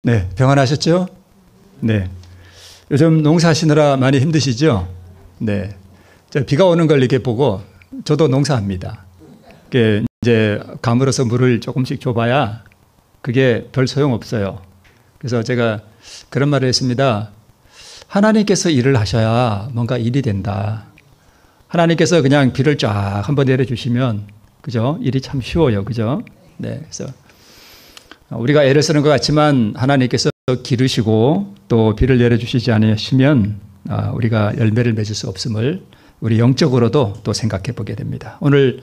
네, 평안하셨죠? 네. 요즘 농사하시느라 많이 힘드시죠? 네. 비가 오는 걸 이렇게 보고 저도 농사합니다. 그게 이제 감으로서 물을 조금씩 줘봐야 그게 별 소용없어요. 그래서 제가 그런 말을 했습니다. 하나님께서 일을 하셔야 뭔가 일이 된다. 하나님께서 그냥 비를 쫙 한번 내려주시면, 그죠? 일이 참 쉬워요. 그죠? 네. 그래서 우리가 애를 쓰는 것 같지만 하나님께서 기르시고 또 비를 내려주시지 않으시면 우리가 열매를 맺을 수 없음을 우리 영적으로도 또 생각해 보게 됩니다. 오늘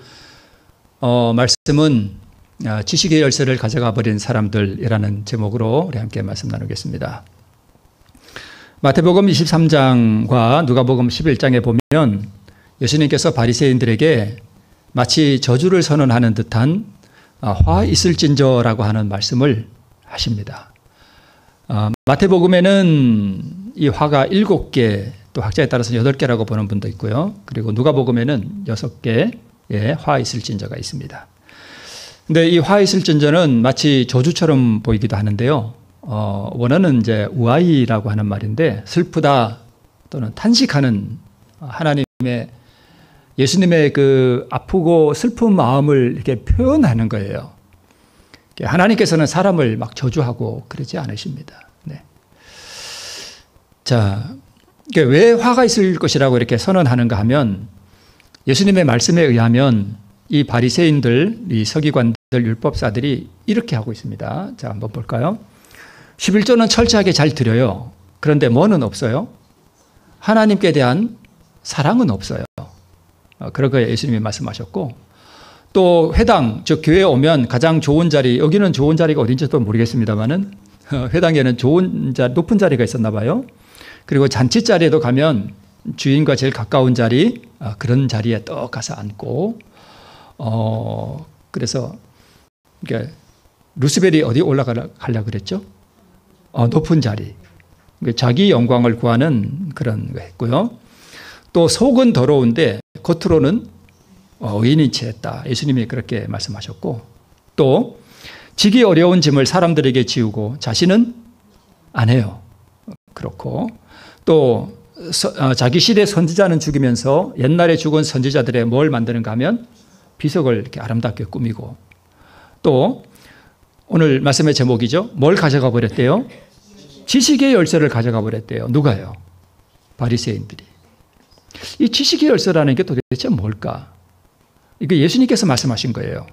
말씀은 지식의 열쇠를 가져가 버린 사람들이라는 제목으로 우리 함께 말씀 나누겠습니다. 마태복음 23장과 누가복음 11장에 보면 예수님께서 바리새인들에게 마치 저주를 선언하는 듯한 화 있을진저라고 하는 말씀을 하십니다. 마태복음에는 이 화가 7개, 또 학자에 따라서 8개라고 보는 분도 있고요. 그리고 누가복음에는 6개의 화 있을진저가 있습니다. 근데 이 화 있을진저는 마치 저주처럼 보이기도 하는데요. 원어는 이제 우아이라고 하는 말인데 슬프다 또는 탄식하는 예수님의 그 아프고 슬픈 마음을 이렇게 표현하는 거예요. 하나님께서는 사람을 막 저주하고 그러지 않으십니다. 네. 자, 왜 화가 있을 것이라고 이렇게 선언하는가 하면 예수님의 말씀에 의하면 이 바리새인들, 이 서기관들, 율법사들이 이렇게 하고 있습니다. 자, 한번 볼까요? 11조는 철저하게 잘 드려요. 그런데 뭐는 없어요? 하나님께 대한 사랑은 없어요. 그런 거에 예수님이 말씀하셨고, 또 회당, 즉 교회에 오면 가장 좋은 자리, 여기는 좋은 자리가 어딘지도 모르겠습니다만은 회당에는 높은 자리가 있었나 봐요. 그리고 잔치 자리에도 가면 주인과 제일 가까운 자리, 그런 자리에 떡 가서 앉고, 그래서 그러니까 루스벨이 어디 올라가려고 그랬죠? 높은 자리. 자기 영광을 구하는 그런 거 했고요. 또 속은 더러운데 겉으로는 의인이 취했다. 예수님이 그렇게 말씀하셨고, 또 지기 어려운 짐을 사람들에게 지우고 자신은 안 해요. 그렇고, 또 자기 시대 선지자는 죽이면서 옛날에 죽은 선지자들의 뭘 만드는가 하면 비석을 이렇게 아름답게 꾸미고, 또 오늘 말씀의 제목이죠. 뭘 가져가 버렸대요? 지식의 열쇠를 가져가 버렸대요. 누가요? 바리새인들이. 이 지식의 열쇠라는 게 도대체 뭘까? 이거 예수님께서 말씀하신 거예요.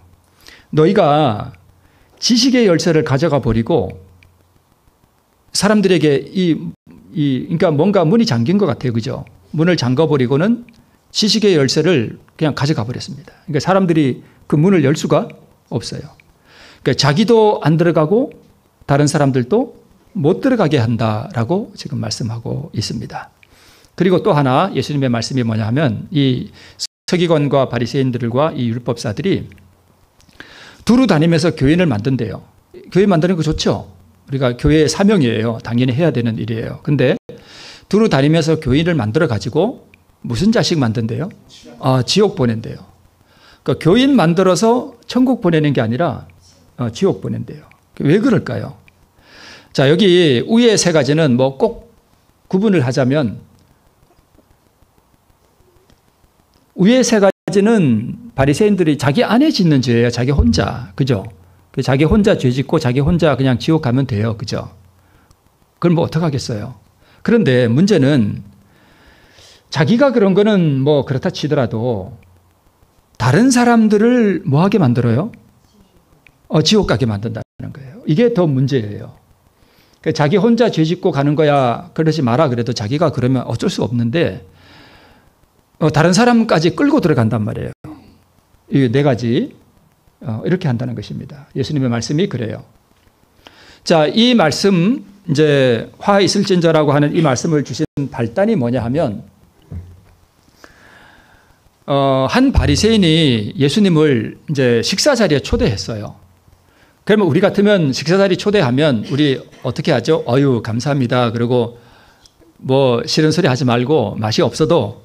너희가 지식의 열쇠를 가져가 버리고 사람들에게 그러니까 뭔가 문이 잠긴 것 같아요. 그죠? 문을 잠가 버리고는 지식의 열쇠를 그냥 가져가 버렸습니다. 그러니까 사람들이 그 문을 열 수가 없어요. 그러니까 자기도 안 들어가고 다른 사람들도 못 들어가게 한다라고 지금 말씀하고 있습니다. 그리고 또 하나 예수님의 말씀이 뭐냐 하면 이 서기관과 바리새인들과 이 율법사들이 두루 다니면서 교인을 만든대요. 교회 만드는 거 좋죠? 우리가 교회의 사명이에요. 당연히 해야 되는 일이에요. 근데 두루 다니면서 교인을 만들어 가지고 무슨 자식 만든대요? 지옥 보낸대요. 그러니까 교인 만들어서 천국 보내는 게 아니라 지옥 보낸대요. 왜 그럴까요? 자, 여기 위에 세 가지는 뭐 꼭 구분을 하자면 위에 세 가지는 바리새인들이 자기 안에 짓는 죄예요. 자기 혼자. 그죠? 자기 혼자 죄 짓고 자기 혼자 그냥 지옥 가면 돼요. 그죠? 그럼 뭐 어떡하겠어요? 그런데 문제는 자기가 그런 거는 뭐 그렇다 치더라도 다른 사람들을 뭐 하게 만들어요? 지옥 가게 만든다는 거예요. 이게 더 문제예요. 자기 혼자 죄 짓고 가는 거야 그러지 마라 그래도 자기가 그러면 어쩔 수 없는데 다른 사람까지 끌고 들어간단 말이에요. 이 네 가지 이렇게 한다는 것입니다. 예수님의 말씀이 그래요. 자, 이 말씀 이제 화 있을진저라고 하는 이 말씀을 주신 발단이 뭐냐 하면 한 바리새인이 예수님을 이제 식사 자리에 초대했어요. 그러면 우리 같으면 식사 자리 초대하면 우리 어떻게 하죠? 어유 감사합니다. 그리고 뭐 싫은 소리 하지 말고 맛이 없어도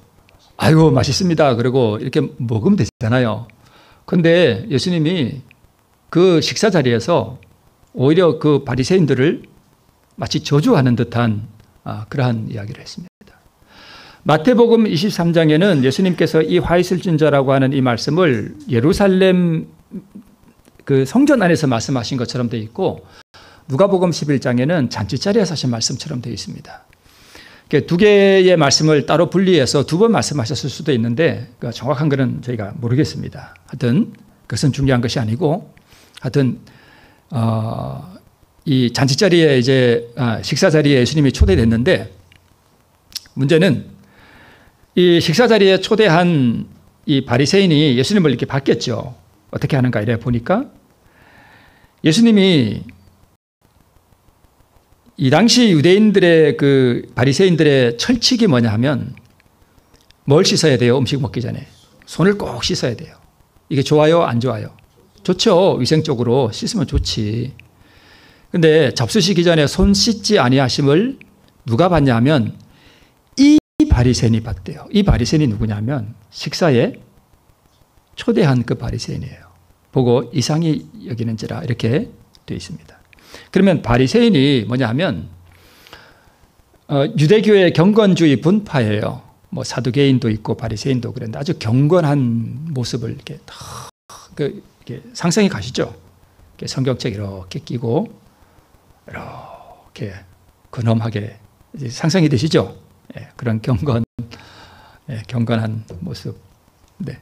아이고 맛있습니다. 그리고 이렇게 먹으면 되잖아요. 그런데 예수님이 그 식사 자리에서 오히려 그 바리새인들을 마치 저주하는 듯한 그러한 이야기를 했습니다. 마태복음 23장에는 예수님께서 이 화 있을 진자라고 하는 이 말씀을 예루살렘 그 성전 안에서 말씀하신 것처럼 되어 있고, 누가복음 11장에는 잔치자리에서 하신 말씀처럼 되어 있습니다. 두 개의 말씀을 따로 분리해서 두 번 말씀하셨을 수도 있는데 정확한 것은 저희가 모르겠습니다. 하여튼 그것은 중요한 것이 아니고, 하여튼 이 잔치자리에 이제 식사 자리에 예수님이 초대됐는데, 문제는 이 식사 자리에 초대한 이 바리새인이 예수님을 이렇게 봤겠죠. 어떻게 하는가 이래 보니까 예수님이 이 당시 유대인들의 그 바리새인들의 철칙이 뭐냐 하면, 뭘 씻어야 돼요? 음식 먹기 전에 손을 꼭 씻어야 돼요. 이게 좋아요? 안 좋아요? 좋죠. 위생적으로 씻으면 좋지. 근데 잡수시기 전에 손 씻지 아니하심을 누가 봤냐 하면 이 바리새인이 봤대요. 이 바리새인이 누구냐면 식사에 초대한 그 바리새인이에요. 보고 이상히 여기는지라 이렇게 되어 있습니다. 그러면 바리새인이 뭐냐 하면 유대교의 경건주의 분파예요. 뭐 사두개인도 있고 바리새인도 그런데 아주 경건한 모습을 이렇게 이렇게 상상이 가시죠. 이렇게 성경책 이렇게 끼고 이렇게 근엄하게 상상이 되시죠. 예, 그런 경건한 모습. 네.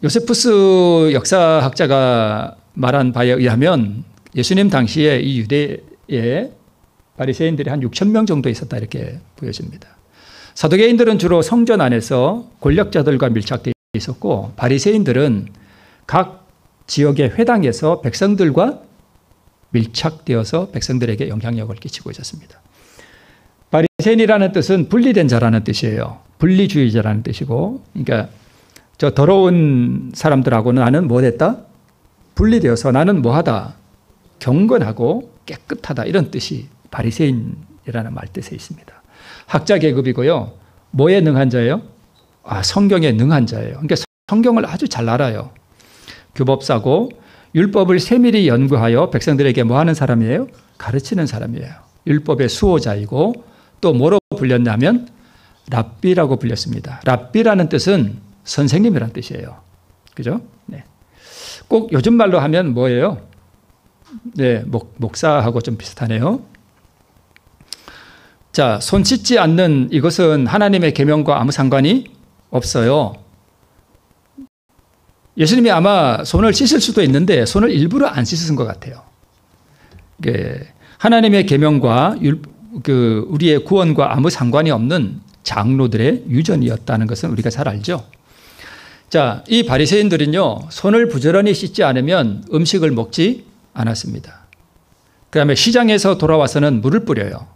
요세푸스 역사학자가 말한 바에 의하면 예수님 당시에 이 유대에 바리새인들이 한 6천 명 정도 있었다 이렇게 보여집니다. 사두개인들은 주로 성전 안에서 권력자들과 밀착되어 있었고, 바리새인들은 각 지역의 회당에서 백성들과 밀착되어서 백성들에게 영향력을 끼치고 있었습니다. 바리새인이라는 뜻은 분리된 자라는 뜻이에요. 분리주의자라는 뜻이고, 그러니까 저 더러운 사람들하고는 나는 뭐 됐다? 분리되어서 나는 뭐하다? 경건하고 깨끗하다, 이런 뜻이 바리새인이라는 말 뜻에 있습니다. 학자 계급이고요. 뭐에 능한 자예요? 성경에 능한 자예요. 그러니까 성경을 아주 잘 알아요. 규법사고 율법을 세밀히 연구하여 백성들에게 뭐 하는 사람이에요? 가르치는 사람이에요. 율법의 수호자이고, 또 뭐로 불렸냐면 랍비라고 불렸습니다. 랍비라는 뜻은 선생님이라는 뜻이에요. 그죠? 네. 꼭 요즘 말로 하면 뭐예요? 네, 목사하고 좀 비슷하네요. 자, 손 씻지 않는 이것은 하나님의 계명과 아무 상관이 없어요. 예수님이 아마 손을 씻을 수도 있는데 손을 일부러 안 씻은 것 같아요. 하나님의 계명과 우리의 구원과 아무 상관이 없는 장로들의 유전이었다는 것은 우리가 잘 알죠. 자, 이 바리새인들은요, 손을 부지런히 씻지 않으면 음식을 먹지 않았습니다. 그 다음에 시장에서 돌아와서는 물을 뿌려요.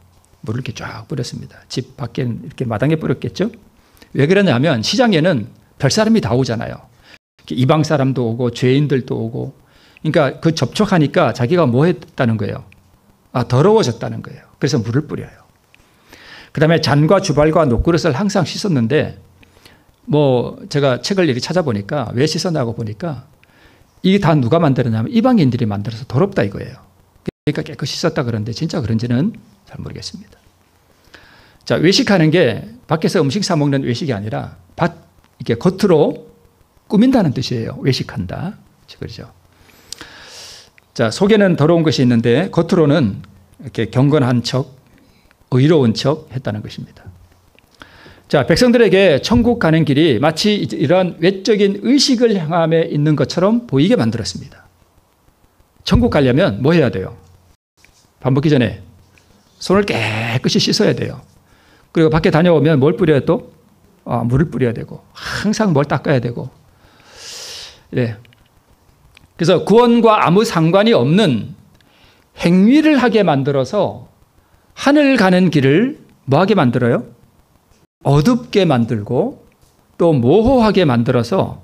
물을 이렇게 쫙 뿌렸습니다. 집 밖에 이렇게 마당에 뿌렸겠죠. 왜 그러냐면 시장에는 별 사람이 다 오잖아요. 이방 사람도 오고 죄인들도 오고, 그러니까 그 접촉하니까 자기가 뭐 했다는 거예요? 더러워졌다는 거예요. 그래서 물을 뿌려요. 그 다음에 잔과 주발과 녹그릇을 항상 씻었는데, 제가 책을 이렇게 찾아보니까 왜 씻었냐고 보니까 이게 다 누가 만들었냐면 이방인들이 만들어서 더럽다 이거예요. 그러니까 깨끗이 씻었다 그러는데 진짜 그런지는 잘 모르겠습니다. 자, 외식하는 게 밖에서 음식 사 먹는 외식이 아니라 이렇게 겉으로 꾸민다는 뜻이에요. 외식한다. 그렇죠. 자, 속에는 더러운 것이 있는데 겉으로는 이렇게 경건한 척, 의로운 척 했다는 것입니다. 자, 백성들에게 천국 가는 길이 마치 이러한 외적인 의식을 향함에 있는 것처럼 보이게 만들었습니다. 천국 가려면 뭐 해야 돼요? 밥 먹기 전에 손을 깨끗이 씻어야 돼요. 그리고 밖에 다녀오면 뭘 뿌려야 또? 물을 뿌려야 되고, 항상 뭘 닦아야 되고. 네. 그래서 구원과 아무 상관이 없는 행위를 하게 만들어서 하늘 가는 길을 뭐하게 만들어요? 어둡게 만들고 또 모호하게 만들어서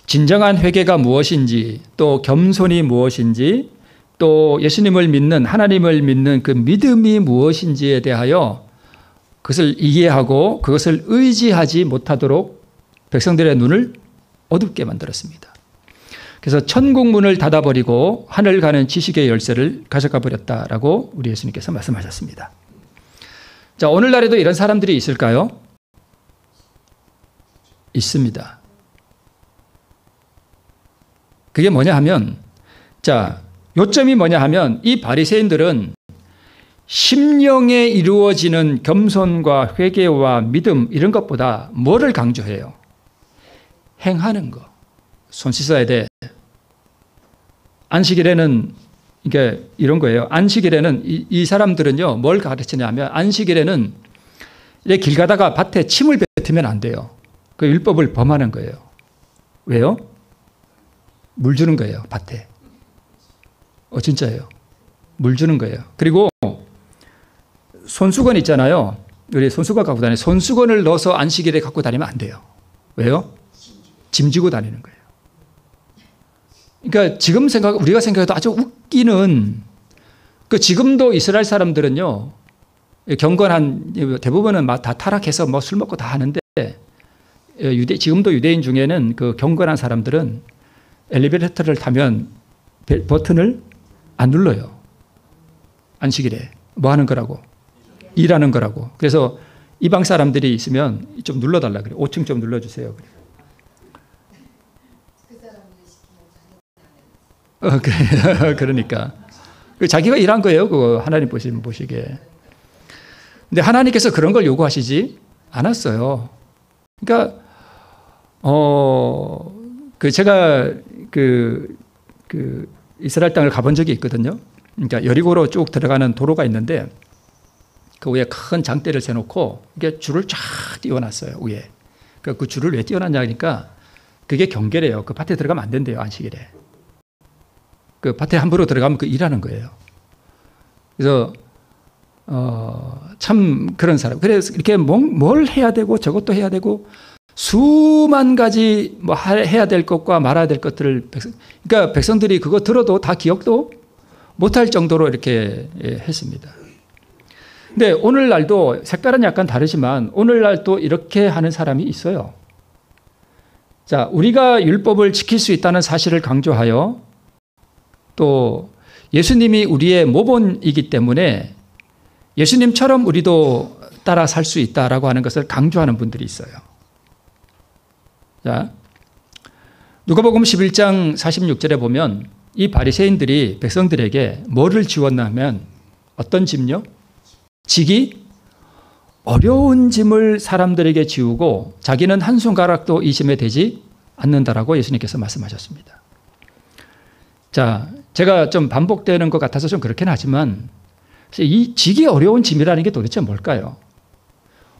진정한 회개가 무엇인지, 또 겸손이 무엇인지, 또 예수님을 믿는, 하나님을 믿는 그 믿음이 무엇인지에 대하여 그것을 이해하고 그것을 의지하지 못하도록 백성들의 눈을 어둡게 만들었습니다. 그래서 천국 문을 닫아버리고 하늘 가는 지식의 열쇠를 가져가 버렸다라고 우리 예수님께서 말씀하셨습니다. 자, 오늘날에도 이런 사람들이 있을까요? 있습니다. 그게 뭐냐 하면, 자, 요점이 뭐냐 하면 이 바리새인들은 심령에 이루어지는 겸손과 회개와 믿음 이런 것보다 뭐를 강조해요? 행하는 거. 손 씻어야 돼. 안식일에는 이게 이런 거예요. 안식일에는 이 사람들은요, 뭘 가르치냐면 안식일에는 이렇게 길 가다가 밭에 침을 뱉으면 안 돼요. 그 율법을 범하는 거예요. 왜요? 물 주는 거예요, 밭에. 진짜예요. 물 주는 거예요. 그리고 손수건 있잖아요. 우리 손수건 갖고 다니는 손수건을 넣어서 안식일에 갖고 다니면 안 돼요. 왜요? 짐 지고 다니는 거예요. 그러니까 지금 우리가 생각해도 아주 웃기는, 지금도 이스라엘 사람들은요, 경건한, 대부분은 다 타락해서 뭐 술 먹고 다 하는데, 지금도 유대인 중에는 그 경건한 사람들은 엘리베이터를 타면 버튼을 안 눌러요. 안식일에. 뭐 하는 거라고? 일하는 거라고. 그래서 이방 사람들이 있으면 좀 눌러달라 그래요. 5층 좀 눌러주세요. 그래요. 그러니까. 자기가 일한 거예요. 그거 하나님 보시기에. 근데 하나님께서 그런 걸 요구하시지 않았어요. 그러니까, 제가 이스라엘 땅을 가본 적이 있거든요. 그러니까 여리고로 쭉 들어가는 도로가 있는데 그 위에 큰 장대를 세놓고 이게 줄을 쫙 띄워놨어요. 위에. 그 줄을 왜 띄워놨냐 하니까 그게 경계래요. 그 밭에 들어가면 안 된대요. 안식일에. 그 밭에 함부로 들어가면 그 일하는 거예요. 그래서 참 그런 사람. 그래서 이렇게 뭘 해야 되고 저것도 해야 되고 수만 가지 뭐 해야 될 것과 말아야 될 것들을 그러니까 백성들이 그거 들어도 다 기억도 못할 정도로 이렇게 했습니다. 근데 오늘날도 색깔은 약간 다르지만 오늘날도 이렇게 하는 사람이 있어요. 자, 우리가 율법을 지킬 수 있다는 사실을 강조하여 또 예수님이 우리의 모본이기 때문에 예수님처럼 우리도 따라 살 수 있다라고 하는 것을 강조하는 분들이 있어요. 자, 누가복음 11장 46절에 보면 이 바리새인들이 백성들에게 뭐를 지웠냐면 어떤 짐요? 지기 어려운 짐을 사람들에게 지우고 자기는 한손가락도 이 짐에 대지 않는다라고 예수님께서 말씀하셨습니다. 자, 제가 좀 반복되는 것 같아서 좀 그렇긴 하지만 이 지기 어려운 짐이라는 게 도대체 뭘까요?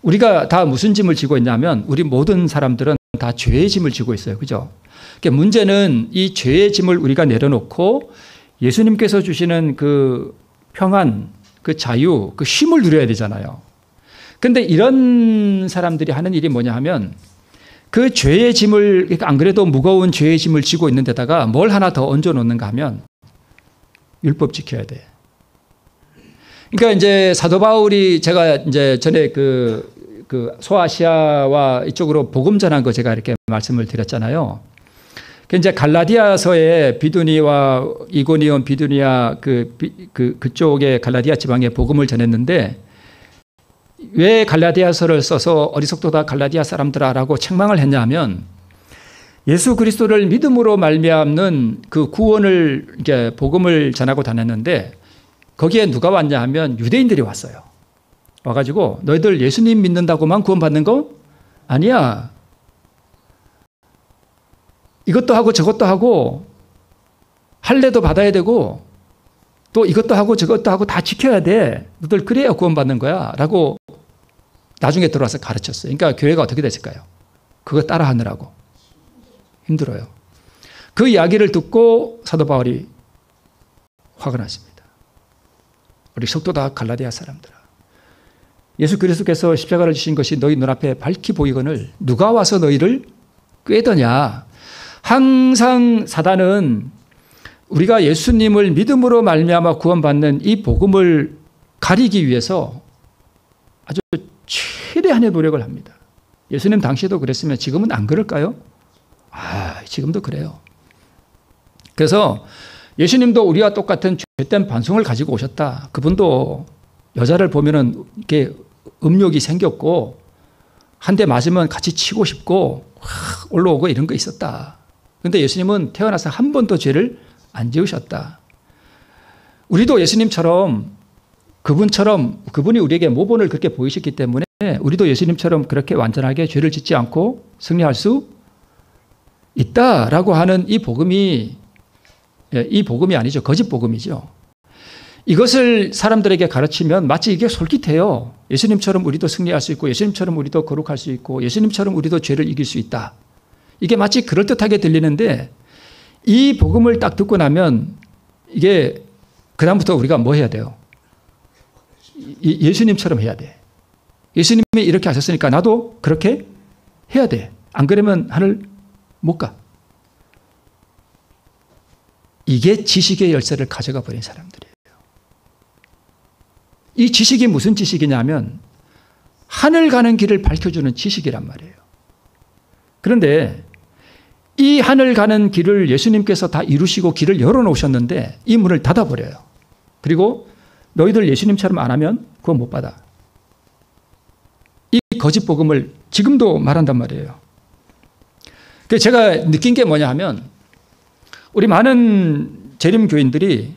우리가 다 무슨 짐을 지고 있냐면 우리 모든 사람들은 다 죄의 짐을 지고 있어요. 그죠? 그러니까 문제는 이 죄의 짐을 우리가 내려놓고 예수님께서 주시는 그 평안, 그 자유, 그 쉼을 누려야 되잖아요. 근데 이런 사람들이 하는 일이 뭐냐 하면 그 죄의 짐을, 그러니까 안 그래도 무거운 죄의 짐을 지고 있는 데다가 뭘 하나 더 얹어 놓는가 하면 율법 지켜야 돼. 그러니까 이제 사도 바울이 제가 이제 전에 그 소아시아와 이쪽으로 복음 전한 거 제가 이렇게 말씀을 드렸잖아요. 그 이제 갈라디아서에 비두니와 이고니온 비두니아 그쪽에 갈라디아 지방에 복음을 전했는데 왜 갈라디아서를 써서 어리석도다 갈라디아 사람들아라고 책망을 했냐면 예수 그리스도를 믿음으로 말미암는 그 구원을 이제 복음을 전하고 다녔는데 거기에 누가 왔냐 하면 유대인들이 왔어요. 와가지고 너희들 예수님 믿는다고만 구원받는 거 아니야. 이것도 하고 저것도 하고 할례도 받아야 되고 또 이것도 하고 저것도 하고 다 지켜야 돼. 너희들 그래야 구원받는 거야 라고 나중에 들어와서 가르쳤어요. 그러니까 교회가 어떻게 됐을까요? 그거 따라하느라고 힘들어요. 그 이야기를 듣고 사도 바울이 화가 났습니다. 우리 속도다 갈라디아 사람들아. 예수 그리스도께서 십자가를 지신 것이 너희 눈앞에 밝히 보이거늘 누가 와서 너희를 꾀더냐. 항상 사단은 우리가 예수님을 믿음으로 말미암아 구원받는 이 복음을 가리기 위해서 아주 최대한의 노력을 합니다. 예수님 당시에도 그랬으면 지금은 안 그럴까요? 지금도 그래요. 그래서 예수님도 우리와 똑같은 죄된 반성을 가지고 오셨다. 그분도 여자를 보면은 이렇게 음욕이 생겼고 한 대 맞으면 같이 치고 싶고 올라오고 이런 거 있었다. 그런데 예수님은 태어나서 한 번도 죄를 안 지으셨다. 우리도 예수님처럼 그분이 우리에게 모본을 그렇게 보이셨기 때문에 우리도 예수님처럼 그렇게 완전하게 죄를 짓지 않고 승리할 수 있다라고 하는 이 복음이 아니죠. 거짓 복음이죠. 이것을 사람들에게 가르치면 마치 이게 솔깃해요. 예수님처럼 우리도 승리할 수 있고 예수님처럼 우리도 거룩할 수 있고 예수님처럼 우리도 죄를 이길 수 있다. 이게 마치 그럴듯하게 들리는데 이 복음을 딱 듣고 나면 이게 그다음부터 우리가 뭐 해야 돼요? 예수님처럼 해야 돼. 예수님이 이렇게 하셨으니까 나도 그렇게 해야 돼. 안 그러면 하늘 못 가. 이게 지식의 열쇠를 가져가 버린 사람들이에요. 이 지식이 무슨 지식이냐면 하늘 가는 길을 밝혀주는 지식이란 말이에요. 그런데 이 하늘 가는 길을 예수님께서 다 이루시고 길을 열어놓으셨는데 이 문을 닫아버려요. 그리고 너희들 예수님처럼 안 하면 그거 못 받아. 이 거짓 복음을 지금도 말한단 말이에요. 그래서 제가 느낀 게 뭐냐 하면 우리 많은 재림 교인들이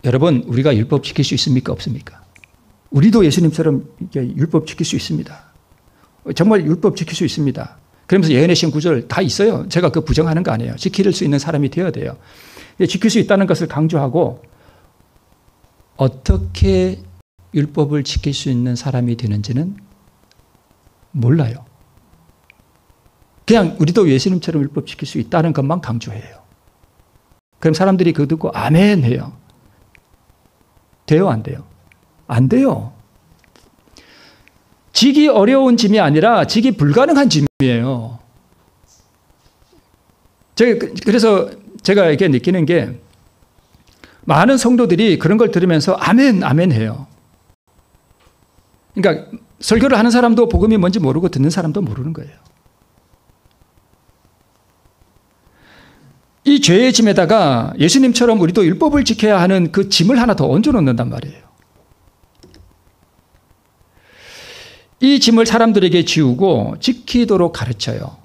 여러분 우리가 율법 지킬 수 있습니까? 없습니까? 우리도 예수님처럼 율법 지킬 수 있습니다. 정말 율법 지킬 수 있습니다. 그러면서 예언의 신 구절 다 있어요. 제가 그 부정하는 거 아니에요. 지킬 수 있는 사람이 되어야 돼요. 지킬 수 있다는 것을 강조하고 어떻게 율법을 지킬 수 있는 사람이 되는지는 몰라요. 그냥 우리도 예수님처럼 율법 지킬 수 있다는 것만 강조해요. 그럼 사람들이 그거 듣고 아멘 해요. 돼요? 안 돼요? 안 돼요. 지기 어려운 짐이 아니라 지기 불가능한 짐이에요. 그래서 제가 이렇게 느끼는 게 많은 성도들이 그런 걸 들으면서 아멘, 아멘 해요. 그러니까 설교를 하는 사람도 복음이 뭔지 모르고 듣는 사람도 모르는 거예요. 이 죄의 짐에다가 예수님처럼 우리도 율법을 지켜야 하는 그 짐을 하나 더 얹어놓는단 말이에요. 이 짐을 사람들에게 지우고 지키도록 가르쳐요.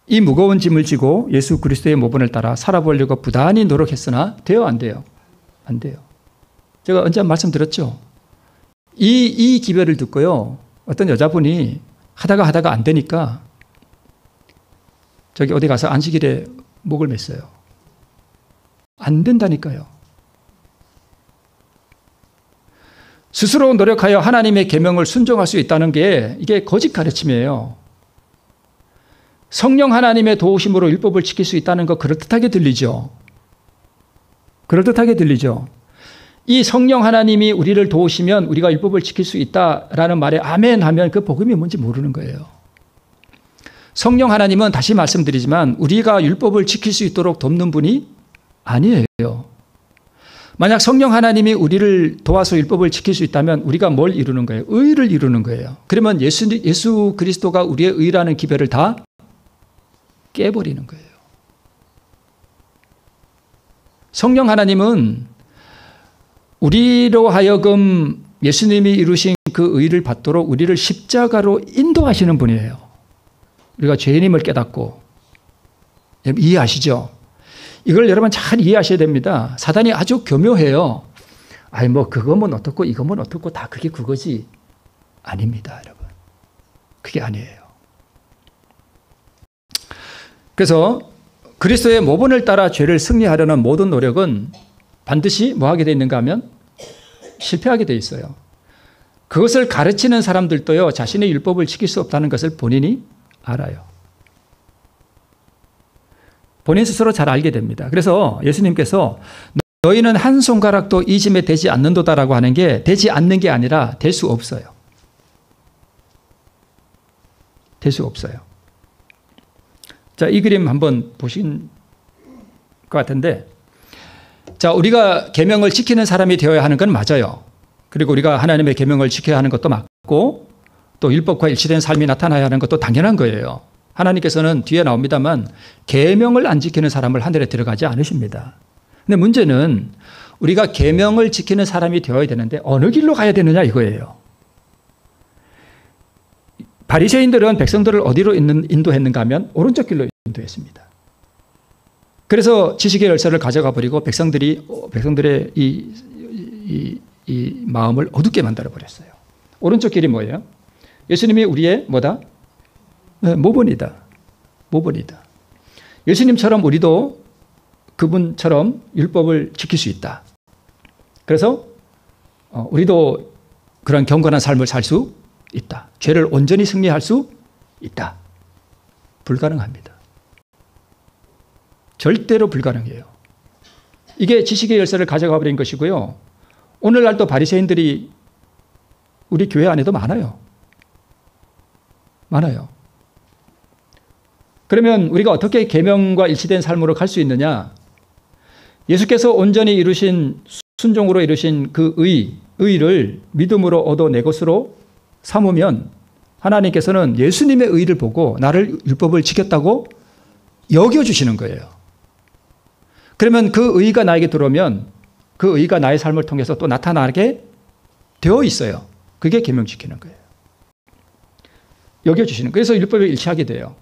이 무거운 짐을 지고 예수 그리스도의 모본을 따라 살아보려고 부단히 노력했으나 돼요? 안 돼요? 안 돼요. 제가 언제 말씀드렸죠? 이 기별을 듣고요. 어떤 여자분이 하다가 안 되니까 저기 어디 가서 안식일에 목을 맸어요. 안 된다니까요. 스스로 노력하여 하나님의 계명을 순종할 수 있다는 게 이게 거짓 가르침이에요. 성령 하나님의 도우심으로 율법을 지킬 수 있다는 거 그럴듯하게 들리죠. 그럴듯하게 들리죠. 이 성령 하나님이 우리를 도우시면 우리가 율법을 지킬 수 있다라는 말에 아멘 하면 그 복음이 뭔지 모르는 거예요. 성령 하나님은 다시 말씀드리지만 우리가 율법을 지킬 수 있도록 돕는 분이 아니에요. 만약 성령 하나님이 우리를 도와서 율법을 지킬 수 있다면 우리가 뭘 이루는 거예요? 의를 이루는 거예요. 그러면 예수 그리스도가 우리의 의라는 기별을 다 깨버리는 거예요. 성령 하나님은 우리로 하여금 예수님이 이루신 그 의를 받도록 우리를 십자가로 인도하시는 분이에요. 우리가 죄인임을 깨닫고. 이해하시죠? 이걸 여러분 잘 이해하셔야 됩니다. 사단이 아주 교묘해요. 아니 뭐 그거면 어떻고 이거면 어떻고 다 그게 그거지. 아닙니다, 여러분. 그게 아니에요. 그래서 그리스도의 모본을 따라 죄를 승리하려는 모든 노력은 반드시 뭐 하게 돼 있는가 하면 실패하게 돼 있어요. 그것을 가르치는 사람들도요, 자신의 율법을 지킬 수 없다는 것을 본인이 알아요. 본인 스스로 잘 알게 됩니다. 그래서 예수님께서 너희는 한 손가락도 이 짐에 되지 않는도다라고 하는 게 되지 않는 게 아니라 될 수 없어요. 될 수 없어요. 자, 이 그림 한번 보신 것 같은데, 자, 우리가 계명을 지키는 사람이 되어야 하는 건 맞아요. 그리고 우리가 하나님의 계명을 지켜야 하는 것도 맞고 또 율법과 일치된 삶이 나타나야 하는 것도 당연한 거예요. 하나님께서는 뒤에 나옵니다만 계명을 안 지키는 사람을 하늘에 들어가지 않으십니다. 근데 문제는 우리가 계명을 지키는 사람이 되어야 되는데 어느 길로 가야 되느냐 이거예요. 바리새인들은 백성들을 어디로 인도했는가 하면 오른쪽 길로 인도했습니다. 그래서 지식의 열쇠를 가져가 버리고 백성들의 이 마음을 어둡게 만들어 버렸어요. 오른쪽 길이 뭐예요? 예수님이 우리의 뭐다? 네, 모본이다. 모본이다. 예수님처럼 우리도 그분처럼 율법을 지킬 수 있다. 그래서 우리도 그런 경건한 삶을 살 수 있다. 죄를 온전히 승리할 수 있다. 불가능합니다. 절대로 불가능해요. 이게 지식의 열쇠를 가져가 버린 것이고요. 오늘날 또 바리새인들이 우리 교회 안에도 많아요. 많아요. 그러면 우리가 어떻게 계명과 일치된 삶으로 갈 수 있느냐? 예수께서 온전히 이루신 순종으로 이루신 그 의를 믿음으로 얻어 내 것으로 삼으면 하나님께서는 예수님의 의를 보고 나를 율법을 지켰다고 여겨주시는 거예요. 그러면 그 의가 나에게 들어오면 그 의가 나의 삶을 통해서 또 나타나게 되어 있어요. 그게 계명 지키는 거예요. 여겨주시는 거예요. 그래서 율법에 일치하게 돼요.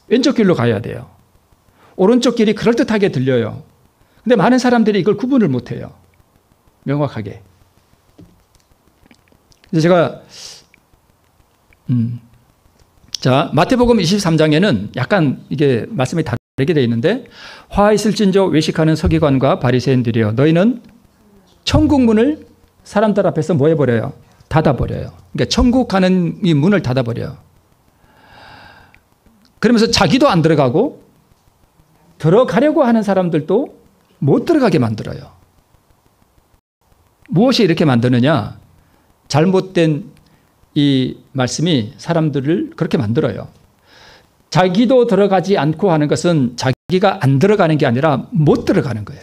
왼쪽 길로 가야 돼요. 오른쪽 길이 그럴듯하게 들려요. 근데 많은 사람들이 이걸 구분을 못해요. 명확하게. 그래서 제가 자, 마태복음 23장에는 약간 이게 말씀이 다르게 되어 있는데 화 있을진저 외식하는 서기관과 바리새인들이여 너희는 천국 문을 사람들 앞에서 뭐 해버려요? 닫아버려요. 그러니까 천국 가는 이 문을 닫아버려요. 그러면서 자기도 안 들어가고 들어가려고 하는 사람들도 못 들어가게 만들어요. 무엇이 이렇게 만드느냐? 잘못된 이 말씀이 사람들을 그렇게 만들어요. 자기도 들어가지 않고 하는 것은 자기가 안 들어가는 게 아니라 못 들어가는 거예요.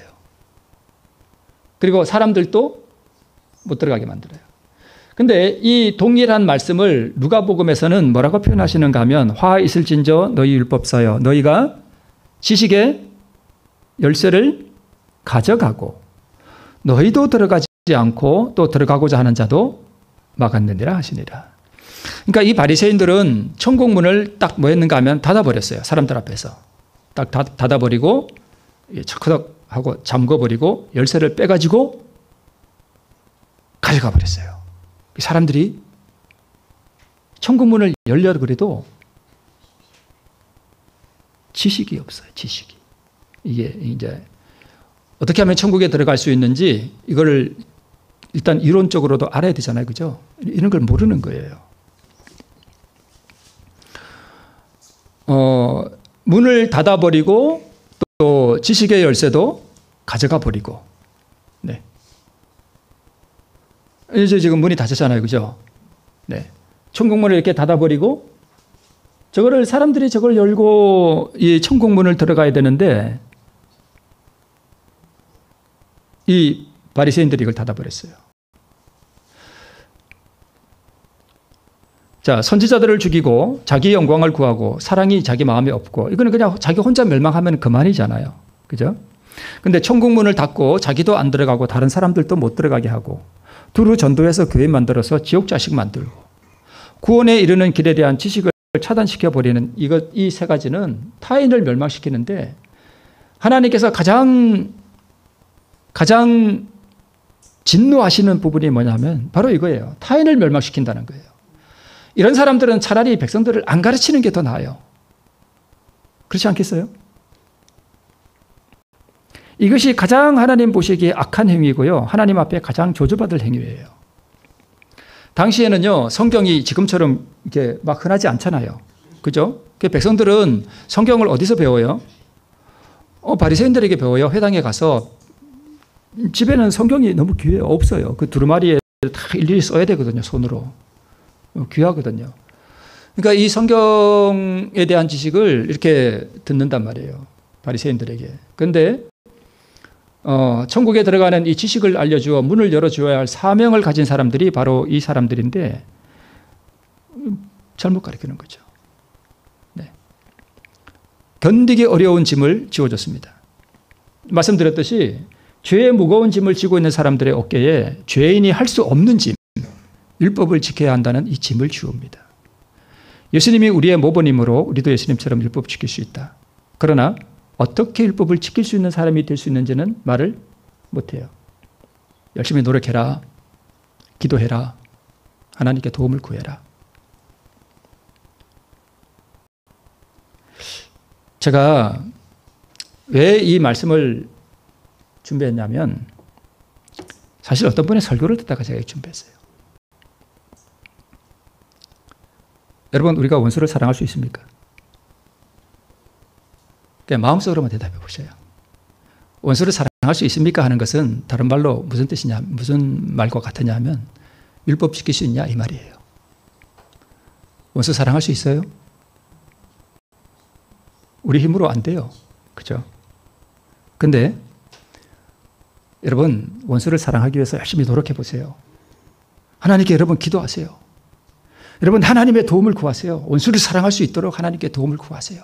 그리고 사람들도 못 들어가게 만들어요. 근데 이 동일한 말씀을 누가복음에서는 뭐라고 표현하시는가 하면 화 있을진저 너희 율법사여 너희가 지식의 열쇠를 가져가고 너희도 들어가지 않고 또 들어가고자 하는 자도 막았느니라 하시니라. 그러니까 이 바리새인들은 천국 문을 딱 뭐 했는가 하면 닫아버렸어요. 사람들 앞에서. 딱 닫아버리고 척커덕 하고 잠궈버리고 열쇠를 빼가지고 가져가 버렸어요. 사람들이 천국 문을 열려도 그래도 지식이 없어요. 지식이. 이게 이제 어떻게 하면 천국에 들어갈 수 있는지 이거를 일단 이론적으로도 알아야 되잖아요. 그죠? 이런 걸 모르는 거예요. 문을 닫아버리고 또 지식의 열쇠도 가져가 버리고. 네. 이제 지금 문이 닫혔잖아요. 그죠? 네. 천국문을 이렇게 닫아버리고 사람들이 저걸 열고 이 천국문을 들어가야 되는데 이 바리새인들이 이걸 닫아버렸어요. 자, 선지자들을 죽이고 자기 영광을 구하고 사랑이 자기 마음에 없고 이거는 그냥 자기 혼자 멸망하면 그만이잖아요. 그죠? 근데 천국문을 닫고 자기도 안 들어가고 다른 사람들도 못 들어가게 하고 두루 전도해서 교회 만들어서 지옥 자식 만들고 구원에 이르는 길에 대한 지식을 차단시켜 버리는 이 세 가지는 타인을 멸망시키는데 하나님께서 가장 진노하시는 부분이 뭐냐면 바로 이거예요. 타인을 멸망시킨다는 거예요. 이런 사람들은 차라리 백성들을 안 가르치는 게 더 나아요. 그렇지 않겠어요? 이것이 가장 하나님 보시기에 악한 행위고요. 하나님 앞에 가장 저주받을 행위예요. 당시에는요, 성경이 지금처럼 이렇게 막 흔하지 않잖아요. 그죠? 그 백성들은 성경을 어디서 배워요? 바리새인들에게 배워요. 회당에 가서. 집에는 성경이 너무 귀해요. 없어요. 그 두루마리에 다 일일이 써야 되거든요. 손으로. 귀하거든요. 그러니까 이 성경에 대한 지식을 이렇게 듣는단 말이에요. 바리새인들에게. 그런데 천국에 들어가는 이 지식을 알려주어 문을 열어주어야 할 사명을 가진 사람들이 바로 이 사람들인데 잘못 가르치는 거죠. 네. 견디기 어려운 짐을 지워줬습니다. 말씀드렸듯이 죄의 무거운 짐을 지고 있는 사람들의 어깨에 죄인이 할 수 없는 짐, 율법을 지켜야 한다는 이 짐을 지웁니다. 예수님이 우리의 모범이므로 우리도 예수님처럼 율법 지킬 수 있다. 그러나 어떻게 율법을 지킬 수 있는 사람이 될 수 있는지는 말을 못해요. 열심히 노력해라. 기도해라. 하나님께 도움을 구해라. 제가 왜 이 말씀을 준비했냐면 사실 어떤 분의 설교를 듣다가 제가 준비했어요. 여러분, 우리가 원수를 사랑할 수 있습니까? 그냥 마음속으로만 대답해 보세요. 원수를 사랑할 수 있습니까? 하는 것은 다른 말로 무슨 뜻이냐, 무슨 말과 같으냐 하면 율법 지킬 수 있냐 이 말이에요. 원수 사랑할 수 있어요? 우리 힘으로 안 돼요. 그죠? 근데 여러분, 원수를 사랑하기 위해서 열심히 노력해 보세요. 하나님께 여러분 기도하세요. 여러분, 하나님의 도움을 구하세요. 원수를 사랑할 수 있도록 하나님께 도움을 구하세요.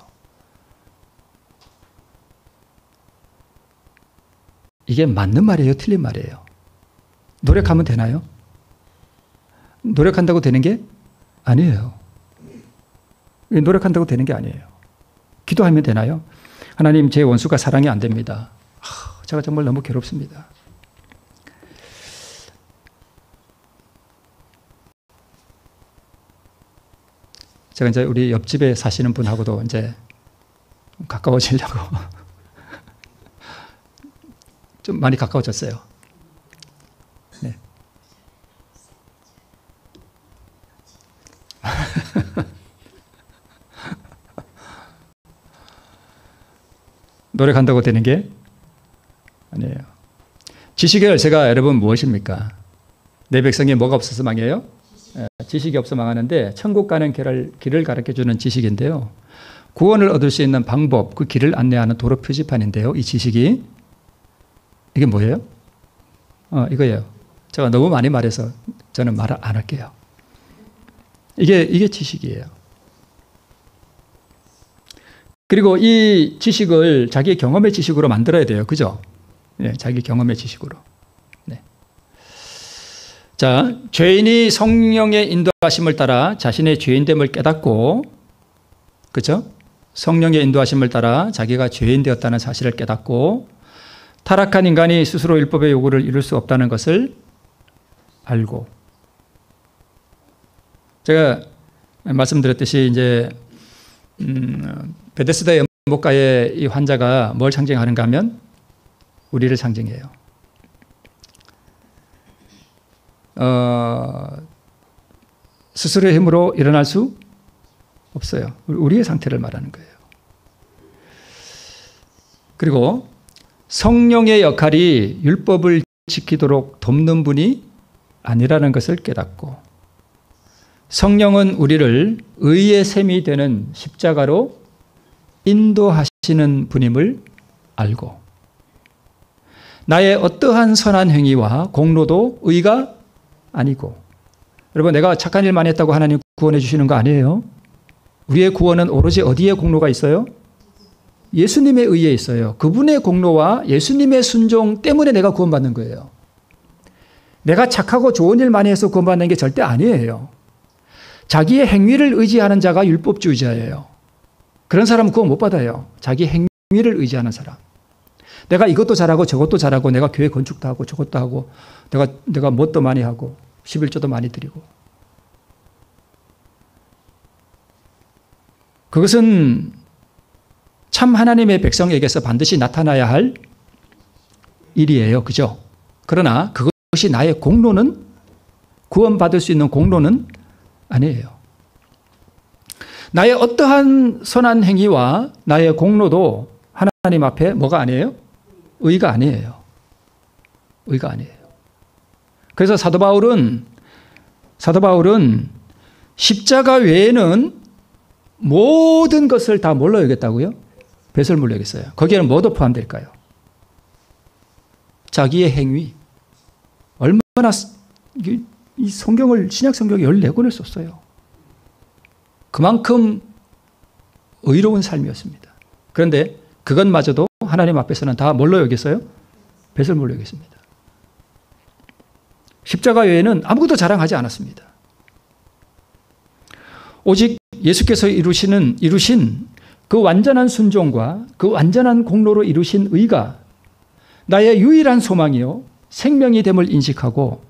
이게 맞는 말이에요? 틀린 말이에요? 노력하면 되나요? 노력한다고 되는 게 아니에요. 노력한다고 되는 게 아니에요. 기도하면 되나요? 하나님, 제 원수가 사랑이 안 됩니다. 제가 정말 너무 괴롭습니다. 제가 이제 우리 옆집에 사시는 분하고도 이제 가까워지려고 좀 많이 가까워졌어요. 네. 노력한다고 되는 게 아니에요. 지식의 열쇠가 여러분 무엇입니까? 내 백성이 뭐가 없어서 망해요? 지식이 없어 망하는데 천국 가는 길을 가르쳐주는 지식인데요. 구원을 얻을 수 있는 방법, 그 길을 안내하는 도로 표지판인데요. 이 지식이 이게 뭐예요? 이거예요. 제가 너무 많이 말해서 저는 말을 안 할게요. 이게 지식이에요. 그리고 이 지식을 자기 경험의 지식으로 만들어야 돼요. 그죠? 네, 자기 경험의 지식으로. 네. 자, 죄인이 성령의 인도하심을 따라 자신의 죄인됨을 깨닫고, 그죠? 성령의 인도하심을 따라 자기가 죄인 되었다는 사실을 깨닫고, 타락한 인간이 스스로 율법의 요구를 이룰 수 없다는 것을 알고. 제가 말씀드렸듯이 이제 베데스다 연못가의 이 환자가 뭘 상징하는가 하면 우리를 상징해요. 스스로의 힘으로 일어날 수 없어요. 우리의 상태를 말하는 거예요. 그리고 성령의 역할이 율법을 지키도록 돕는 분이 아니라는 것을 깨닫고, 성령은 우리를 의의 셈이 되는 십자가로 인도하시는 분임을 알고, 나의 어떠한 선한 행위와 공로도 의가 아니고, 여러분, 내가 착한 일만 했다고 하나님 구원해 주시는 거 아니에요. 우리의 구원은 오로지 어디에 공로가 있어요? 예수님의 의에 있어요. 그분의 공로와 예수님의 순종 때문에 내가 구원받는 거예요. 내가 착하고 좋은 일 많이 해서 구원받는 게 절대 아니에요. 자기의 행위를 의지하는 자가 율법주의자예요. 그런 사람은 구원 못 받아요. 자기 행위를 의지하는 사람. 내가 이것도 잘하고 저것도 잘하고 내가 교회 건축도 하고 저것도 하고 내가 뭣도 많이 하고 11조도 많이 드리고. 그것은 참 하나님의 백성에게서 반드시 나타나야 할 일이에요. 그죠? 그러나 그것이 나의 공로는, 구원받을 수 있는 공로는 아니에요. 나의 어떠한 선한 행위와 나의 공로도 하나님 앞에 뭐가 아니에요? 의가 아니에요. 의가 아니에요. 그래서 사도 바울은 십자가 외에는 모든 것을 다 뭘로 여겼다고요? 배설물로 여겼어요. 거기에는 뭐도 포함될까요? 자기의 행위. 얼마나 이 성경을, 신약 성경에 14권을 썼어요. 그만큼 의로운 삶이었습니다. 그런데 그것마저도 하나님 앞에서는 다 뭘로 여겼어요? 배설물로 여겼습니다. 십자가 외에는 아무것도 자랑하지 않았습니다. 오직 예수께서 이루신 그 완전한 순종과 그 완전한 공로로 이루신 의가 나의 유일한 소망이요 생명이 됨을 인식하고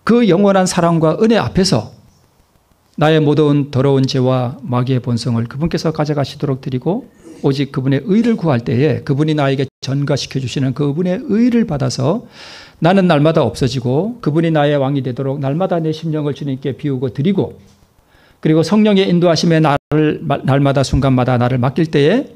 그 영원한 사랑과 은혜 앞에서 나의 모든 더러운 죄와 마귀의 본성을 그분께서 가져가시도록 드리고 오직 그분의 의를 구할 때에 그분이 나에게 전가시켜 주시는 그분의 의를 받아서 나는 날마다 없어지고 그분이 나의 왕이 되도록 날마다 내 심령을 주님께 비우고 드리고 그리고 성령의 인도하심에 날마다 순간마다 나를 맡길 때에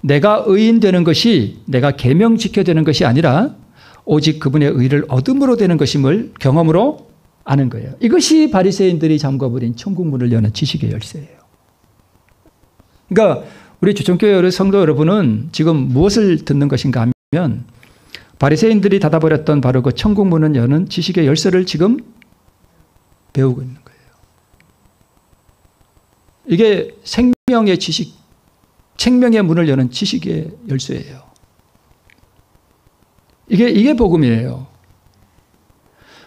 내가 의인 되는 것이 내가 계명 지켜야 되는 것이 아니라 오직 그분의 의를 얻음으로 되는 것임을 경험으로 아는 거예요. 이것이 바리새인들이 잠궈버린 천국문을 여는 지식의 열쇠예요. 그러니까 우리 주천교회 성도 여러분은 지금 무엇을 듣는 것인가 하면 바리새인들이 닫아버렸던 바로 그 천국문을 여는 지식의 열쇠를 지금 배우고 있는 거예요. 이게 생명의 지식, 생명의 문을 여는 지식의 열쇠예요. 이게 복음이에요.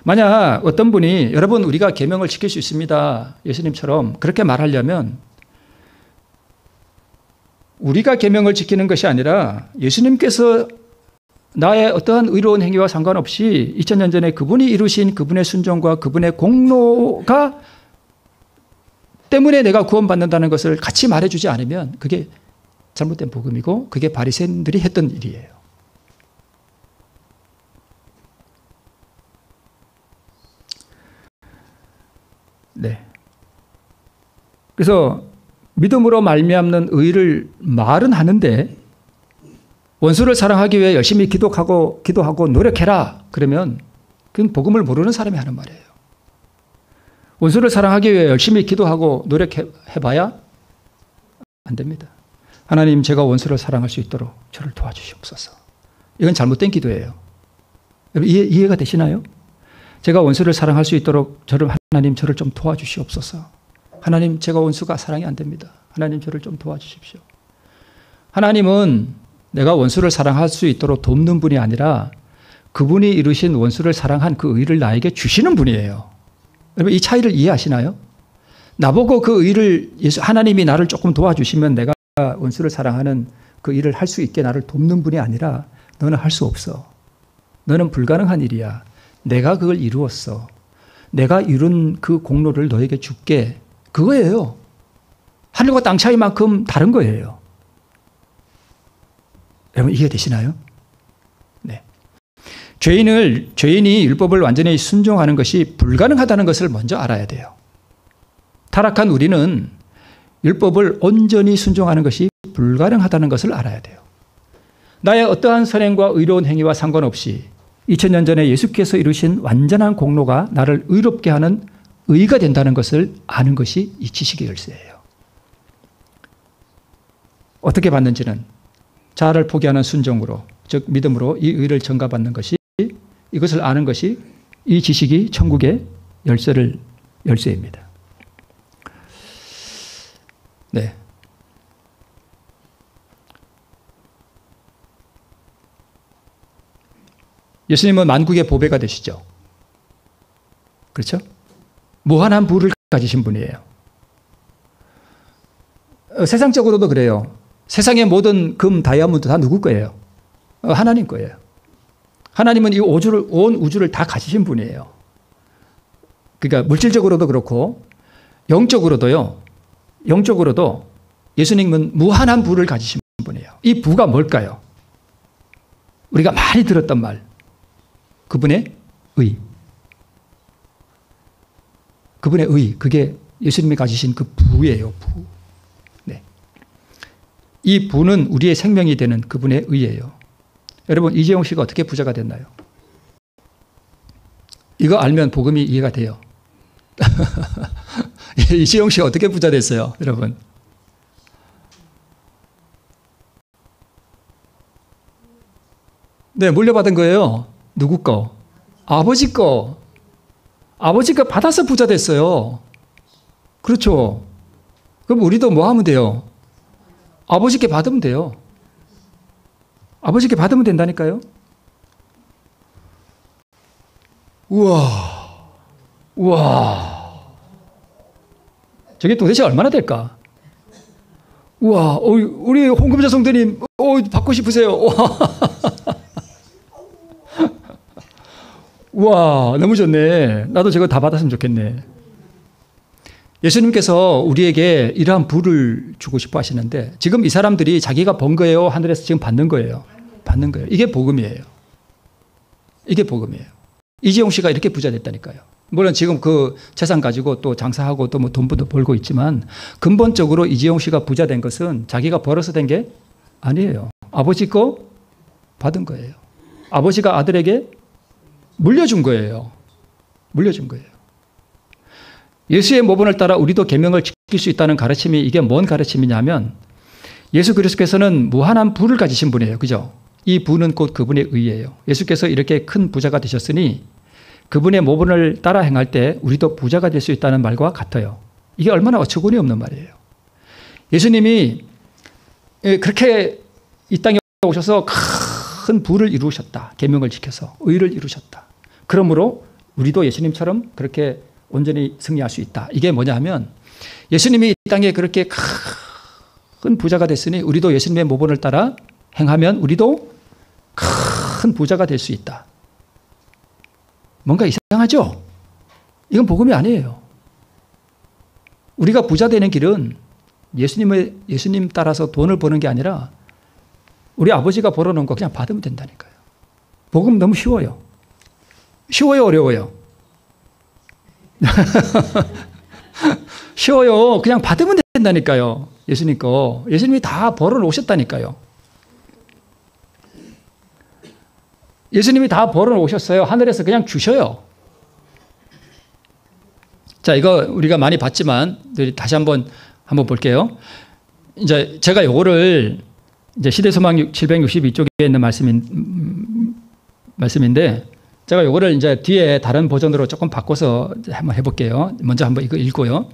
만약 어떤 분이 여러분 우리가 계명을 지킬 수 있습니다. 예수님처럼 그렇게 말하려면 우리가 계명을 지키는 것이 아니라 예수님께서 나의 어떠한 의로운 행위와 상관없이 2000년 전에 그분이 이루신 그분의 순종과 그분의 공로가 때문에 내가 구원받는다는 것을 같이 말해주지 않으면 그게 잘못된 복음이고 그게 바리새인들이 했던 일이에요. 네. 그래서 믿음으로 말미암는 의를 말은 하는데 원수를 사랑하기 위해 열심히 기도하고 노력해라. 그러면 그건 복음을 모르는 사람이 하는 말이에요. 원수를 사랑하기 위해 열심히 기도하고 노력해봐야 안 됩니다. 하나님 제가 원수를 사랑할 수 있도록 저를 도와주시옵소서. 이건 잘못된 기도예요. 여러분 이해가 되시나요? 제가 원수를 사랑할 수 있도록 하나님 저를 좀 도와주시옵소서. 하나님 제가 원수가 사랑이 안 됩니다. 하나님 저를 좀 도와주십시오. 하나님은 내가 원수를 사랑할 수 있도록 돕는 분이 아니라 그분이 이루신 원수를 사랑한 그 의를 나에게 주시는 분이에요. 여러분 이 차이를 이해하시나요? 나보고 그 의를 하나님이 나를 조금 도와주시면 내가 원수를 사랑하는 그 일을 할 수 있게 나를 돕는 분이 아니라 너는 할 수 없어. 너는 불가능한 일이야. 내가 그걸 이루었어. 내가 이룬 그 공로를 너에게 줄게. 그거예요. 하늘과 땅 차이만큼 다른 거예요. 여러분 이해되시나요? 네. 죄인이 율법을 완전히 순종하는 것이 불가능하다는 것을 먼저 알아야 돼요. 타락한 우리는 율법을 온전히 순종하는 것이 불가능하다는 것을 알아야 돼요. 나의 어떠한 선행과 의로운 행위와 상관없이 2000년 전에 예수께서 이루신 완전한 공로가 나를 의롭게 하는 의가 된다는 것을 아는 것이 이 지식의 열쇠예요. 어떻게 받는지는 자아를 포기하는 순종으로, 즉 믿음으로 이 의를 전가받는 것이, 이것을 아는 것이 이 지식이 천국의 열쇠입니다. 네. 예수님은 만국의 보배가 되시죠. 그렇죠? 무한한 부를 가지신 분이에요. 세상적으로도 그래요. 세상의 모든 금, 다이아몬드 다 누구 거예요? 하나님 거예요. 하나님은 이 온 우주를 다 가지신 분이에요. 그러니까 물질적으로도 그렇고 영적으로도 예수님은 무한한 부를 가지신 분이에요. 이 부가 뭘까요? 우리가 많이 들었던 말. 그분의 의. 그분의 의. 그게 예수님이 가지신 그 부예요. 부. 네. 이 부는 우리의 생명이 되는 그분의 의예요. 여러분 이재용 씨가 어떻게 부자가 됐나요? 이거 알면 복음이 이해가 돼요. 이재용 씨가 어떻게 부자 됐어요? 여러분. 네, 물려받은 거예요. 누구 거? 아버지 거. 아버지 거 받아서 부자 됐어요. 그렇죠. 그럼 우리도 뭐 하면 돼요? 아버지께 받으면 돼요. 아버지께 받으면 된다니까요. 우와, 우와. 저게 도대체 얼마나 될까? 우와, 우리 홍금자 성도님, 받고 싶으세요? 우와, 너무 좋네. 나도 저거 다 받았으면 좋겠네. 예수님께서 우리에게 이러한 부를 주고 싶어 하시는데 지금 이 사람들이 자기가 번 거예요? 하늘에서 지금 받는 거예요? 받는 거예요. 이게 복음이에요. 이게 복음이에요. 이재용 씨가 이렇게 부자 됐다니까요. 물론 지금 그 재산 가지고 또 장사하고 또 뭐 돈도 벌고 있지만 근본적으로 이재용 씨가 부자 된 것은 자기가 벌어서 된 게 아니에요. 아버지 거 받은 거예요. 아버지가 아들에게 물려준 거예요. 물려준 거예요. 예수의 모본을 따라 우리도 계명을 지킬 수 있다는 가르침이 이게 뭔 가르침이냐면 예수 그리스도께서는 무한한 부를 가지신 분이에요. 그죠? 이 부는 곧 그분의 의예요. 예수께서 이렇게 큰 부자가 되셨으니 그분의 모본을 따라 행할 때 우리도 부자가 될 수 있다는 말과 같아요. 이게 얼마나 어처구니 없는 말이에요. 예수님이 그렇게 이 땅에 오셔서 큰 부를 이루셨다. 계명을 지켜서 의를 이루셨다. 그러므로 우리도 예수님처럼 그렇게 온전히 승리할 수 있다. 이게 뭐냐 하면 예수님이 이 땅에 그렇게 큰 부자가 됐으니 우리도 예수님의 모본을 따라 행하면 우리도 큰 부자가 될 수 있다. 뭔가 이상하죠? 이건 복음이 아니에요. 우리가 부자 되는 길은 예수님 따라서 돈을 버는 게 아니라 우리 아버지가 벌어놓은 거 그냥 받으면 된다니까요. 복음 너무 쉬워요. 쉬워요, 어려워요? 쉬워요. 그냥 받으면 된다니까요. 예수님 거. 예수님이 다 벌어놓으셨다니까요. 예수님이 다 벌어놓으셨어요. 하늘에서 그냥 주셔요. 자, 이거 우리가 많이 봤지만 다시 한번 볼게요. 이제 제가 요거를 이제 시대소망 762쪽에 있는 말씀인데 제가 요거를 이제 뒤에 다른 버전으로 조금 바꿔서 한번 해볼게요. 먼저 한번 이거 읽고요.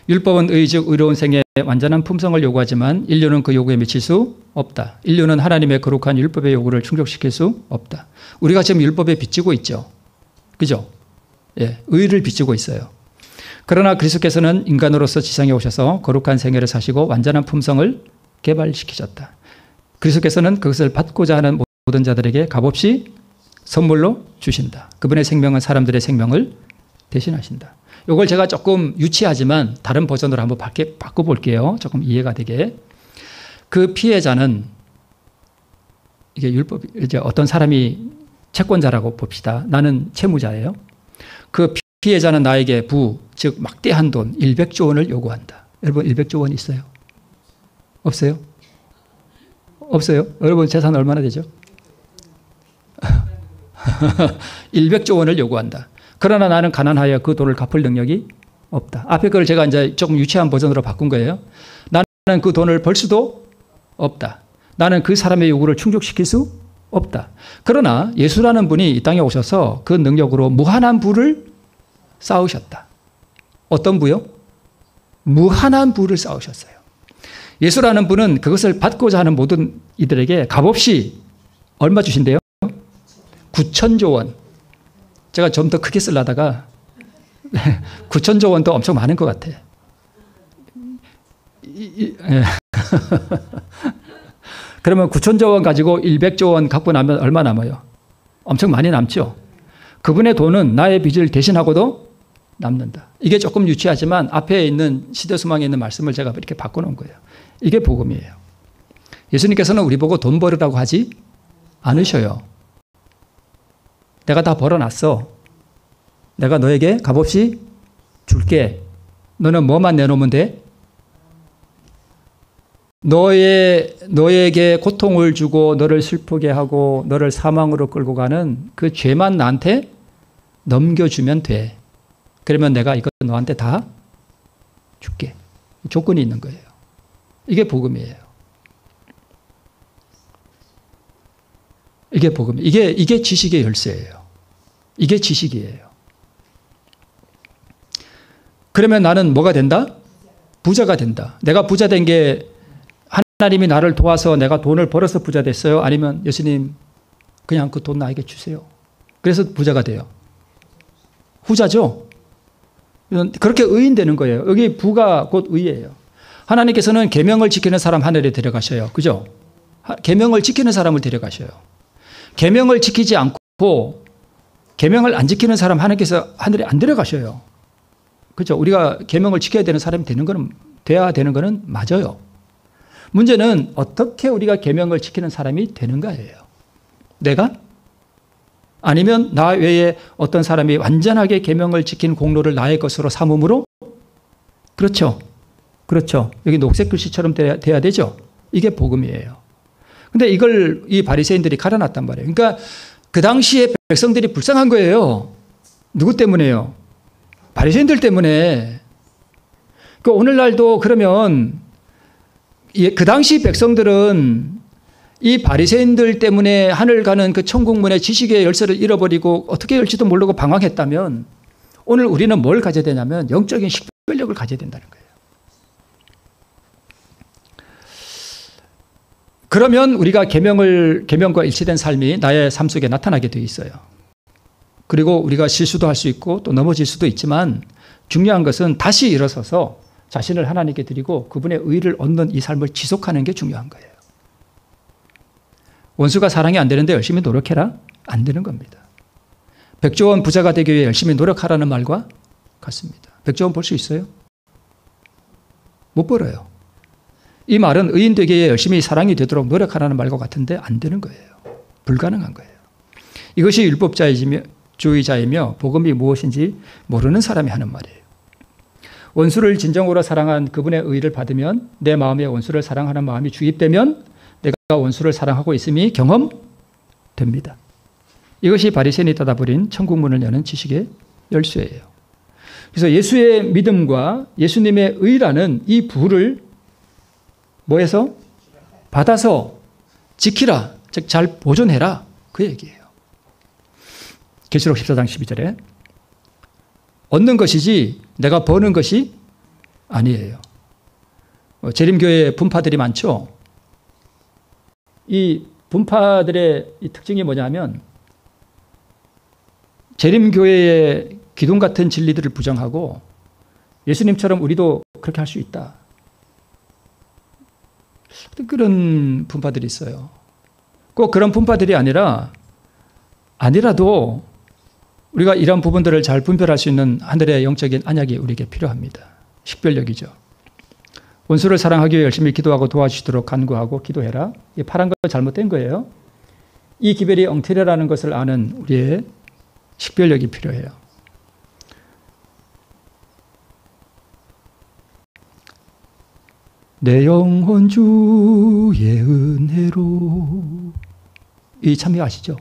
율법은 즉 의로운 생에 완전한 품성을 요구하지만 인류는 그 요구에 미칠 수 없다. 인류는 하나님의 거룩한 율법의 요구를 충족시킬 수 없다. 우리가 지금 율법에 비치고 있죠. 그죠? 예, 의를 비치고 있어요. 그러나 그리스도께서는 인간으로서 지상에 오셔서 거룩한 생애를 사시고 완전한 품성을 개발시키셨다. 그리스도께서는 그것을 받고자 하는 모든 자들에게 값없이 선물로 주신다. 그분의 생명은 사람들의 생명을 대신하신다. 이걸 제가 조금 유치하지만 다른 버전으로 한번 바꿔볼게요. 조금 이해가 되게. 그 피해자는 이게 율법, 이제 어떤 사람이 채권자라고 봅시다. 나는 채무자예요. 그 피해자는 나에게 즉 막대한 돈 100조 원을 요구한다. 여러분 100조 원 있어요? 없어요? 없어요? 여러분 재산 얼마나 되죠? 100조 원을 요구한다. 그러나 나는 가난하여 그 돈을 갚을 능력이 없다. 앞에 걸 제가 이제 조금 유치한 버전으로 바꾼 거예요. 나는 그 돈을 벌 수도 없다. 나는 그 사람의 요구를 충족시킬 수 없다. 그러나 예수라는 분이 이 땅에 오셔서 그 능력으로 무한한 부를 쌓으셨다. 어떤 부요? 무한한 부를 쌓으셨어요. 예수라는 분은 그것을 받고자 하는 모든 이들에게 값없이 얼마 주신대요? 9천조 원. 제가 좀 더 크게 쓰려다가 9천조 원도 엄청 많은 것 같아. 그러면 9천조 원 가지고 100조 원 갖고 나면 얼마 남아요? 엄청 많이 남죠. 그분의 돈은 나의 빚을 대신하고도 남는다. 이게 조금 유치하지만 앞에 있는 시대소망에 있는 말씀을 제가 이렇게 바꿔놓은 거예요. 이게 복음이에요. 예수님께서는 우리 보고 돈 벌으라고 하지 않으셔요. 내가 다 벌어놨어. 내가 너에게 값없이 줄게. 너는 뭐만 내놓으면 돼? 너에게 고통을 주고 너를 슬프게 하고 너를 사망으로 끌고 가는 그 죄만 나한테 넘겨주면 돼. 그러면 내가 이거 너한테 다 줄게. 조건이 있는 거예요. 이게 복음이에요. 이게 복음. 이게 지식의 열쇠예요. 이게 지식이에요. 그러면 나는 뭐가 된다? 부자가 된다. 내가 부자 된 게 하나님이 나를 도와서 내가 돈을 벌어서 부자 됐어요? 아니면 예수님 그냥 그 돈 나에게 주세요. 그래서 부자가 돼요. 후자죠. 그렇게 의인되는 거예요. 여기 부가 곧 의예요. 하나님께서는 계명을 지키는 사람 하늘에 데려가셔요. 그죠? 계명을 지키는 사람을 데려가셔요. 계명을 지키지 않고 계명을 안 지키는 사람 하나님께서 하늘에 안 데려가셔요. 그죠? 우리가 계명을 지켜야 되는 사람이 돼야 되는 거는 맞아요. 문제는 어떻게 우리가 계명을 지키는 사람이 되는가예요. 내가? 아니면 나 외에 어떤 사람이 완전하게 계명을 지킨 공로를 나의 것으로 삼음으로? 그렇죠. 그렇죠. 여기 녹색 글씨처럼 돼야 되죠. 이게 복음이에요. 근데 이걸 이 바리새인들이 갈아놨단 말이에요. 그러니까 그 당시에 백성들이 불쌍한 거예요. 누구 때문에요? 바리새인들 때문에. 그 오늘날도 그러면 그 당시 백성들은 이 바리새인들 때문에 하늘 가는 그 천국문의 지식의 열쇠를 잃어버리고 어떻게 열지도 모르고 방황했다면 오늘 우리는 뭘 가져야 되냐면 영적인 식별력을 가져야 된다는 거예요. 그러면 우리가 계명과 일치된 삶이 나의 삶 속에 나타나게 되어 있어요. 그리고 우리가 실수도 할 수 있고 또 넘어질 수도 있지만 중요한 것은 다시 일어서서 자신을 하나님께 드리고 그분의 의를 얻는 이 삶을 지속하는 게 중요한 거예요. 원수가 사랑이 안 되는데 열심히 노력해라? 안 되는 겁니다. 백조원 부자가 되기 위해 열심히 노력하라는 말과 같습니다. 백조원 벌 수 있어요? 못 벌어요. 이 말은 의인 되기 위해 열심히 사랑이 되도록 노력하라는 말과 같은데 안 되는 거예요. 불가능한 거예요. 이것이 율법주의자이며 복음이 무엇인지 모르는 사람이 하는 말이에요. 원수를 진정으로 사랑한 그분의 의를 받으면 내 마음에 원수를 사랑하는 마음이 주입되면 내가 원수를 사랑하고 있음이 경험됩니다. 이것이 바리새인이 닫아버린 천국문을 여는 지식의 열쇠예요. 그래서 예수의 믿음과 예수님의 의라는 이 부를 뭐해서? 받아서 지키라. 즉 잘 보존해라. 그 얘기예요. 계시록 14장 12절에 얻는 것이지 내가 버는 것이 아니에요. 재림교회 분파들이 많죠. 이 분파들의 이 특징이 뭐냐면 재림교회의 기둥 같은 진리들을 부정하고 예수님처럼 우리도 그렇게 할 수 있다. 그런 분파들이 있어요. 꼭 그런 분파들이 아니라도 우리가 이런 부분들을 잘 분별할 수 있는 하늘의 영적인 안약이 우리에게 필요합니다. 식별력이죠. 원수를 위해 열심히 기도하고 도와주시도록 간구하고 기도해라. 이 파란 건 잘못된 거예요. 이 기별이 엉터리라는 것을 아는 우리의 식별력이 필요해요. 내 영혼 주의 은혜로 이 참여 아시죠?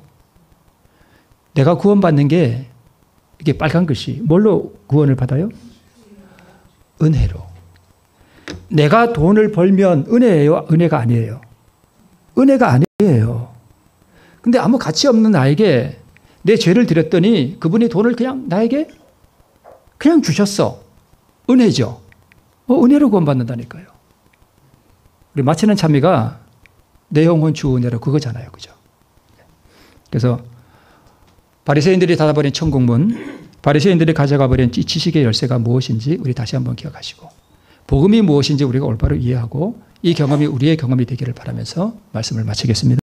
내가 구원받는 게 이게 빨간 글씨 뭘로 구원을 받아요? 은혜로. 내가 돈을 벌면 은혜예요? 은혜가 아니에요? 은혜가 아니에요. 근데 아무 가치 없는 나에게 내 죄를 드렸더니 그분이 돈을 그냥 나에게 그냥 주셨어. 은혜죠. 은혜로 구원받는다니까요. 우리 마치는 찬미가 내 영혼 주 은혜로 그거잖아요. 그죠? 그래서 바리새인들이 닫아버린 천국문, 바리새인들이 가져가버린 이 지식의 열쇠가 무엇인지 우리 다시 한번 기억하시고 복음이 무엇인지 우리가 올바로 이해하고 이 경험이 우리의 경험이 되기를 바라면서 말씀을 마치겠습니다.